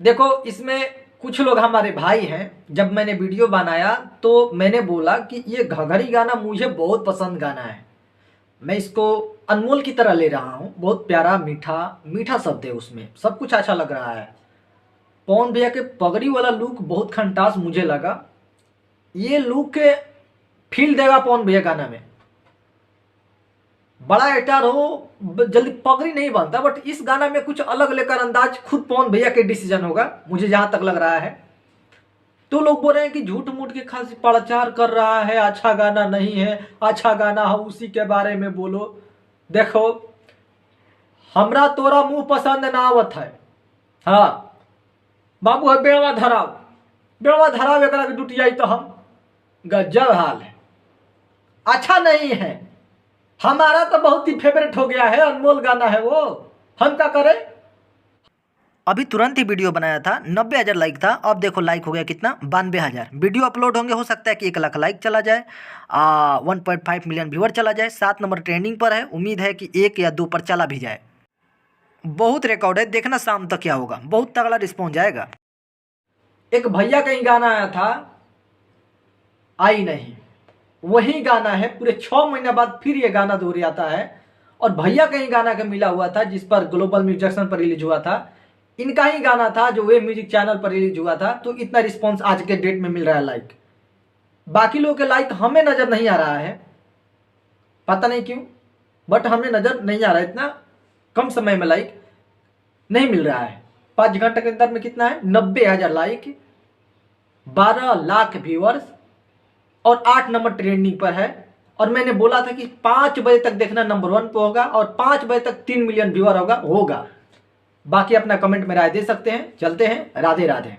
देखो इसमें कुछ लोग हमारे भाई हैं, जब मैंने वीडियो बनाया तो मैंने बोला कि ये घघरी गाना मुझे बहुत पसंद गाना है, मैं इसको अनमोल की तरह ले रहा हूँ। बहुत प्यारा मीठा मीठा शब्द है, उसमें सब कुछ अच्छा लग रहा है। पवन भैया के पगड़ी वाला लुक बहुत खंटास मुझे लगा। ये लुक फील देगा पवन भैया गाना में। बड़ा एक्टर हो जल्दी पगड़ी नहीं बनता, बट इस गाना में कुछ अलग लेकर अंदाज खुद पवन भैया के डिसीजन होगा, मुझे जहां तक लग रहा है। तो लोग बोल रहे हैं कि झूठ मूठ के खास प्रचार कर रहा है, अच्छा गाना नहीं है, अच्छा गाना है उसी के बारे में बोलो। देखो, हमरा तोरा मुंह पसंद ना आवत है। हाँ बाबू है बेड़वा धराव, बेड़वा धराव एक डुटियाई तो हम गजब हाल है, अच्छा नहीं है। हमारा तो बहुत ही फेवरेट हो गया है, अनमोल गाना है वो, हम क्या करें। अभी तुरंत ही वीडियो बनाया था, 90,000 लाइक था। अब देखो लाइक हो गया कितना, 92,000। वीडियो अपलोड होंगे, हो सकता है कि 1 लाख लाइक चला जाए, 1.5 मिलियन व्यूअर चला जाए। 7 नंबर ट्रेंडिंग पर है, उम्मीद है कि 1 या 2 पर चला भी जाए। बहुत रिकॉर्ड है, देखना शाम तक क्या होगा, बहुत तगड़ा रिस्पॉन्स जाएगा। एक भैया कहीं गाना आया था, आई नहीं, वही गाना है। पूरे 6 महीने बाद फिर ये गाना दोहराता है। और भैया कहीं गाना का मिला हुआ था जिस पर ग्लोबल म्यूजिशियन पर रिलीज हुआ था, इनका ही गाना था जो वे म्यूजिक चैनल पर रिलीज हुआ था। तो इतना रिस्पॉन्स आज के डेट में मिल रहा है लाइक। बाकी लोगों के लाइक हमें नजर नहीं आ रहा है, पता नहीं क्यों, बट हमें नजर नहीं आ रहा है। इतना कम समय में लाइक नहीं मिल रहा है। 5 घंटे के अंदर में कितना है, 90,000 लाइक, 12 लाख व्यूअर्स और 8 नंबर ट्रेंडिंग पर है। और मैंने बोला था कि 5 बजे तक देखना नंबर 1 पे होगा और 5 बजे तक 3 मिलियन व्यूअर होगा। बाकी अपना कमेंट में राय दे सकते हैं। चलते हैं, राधे राधे।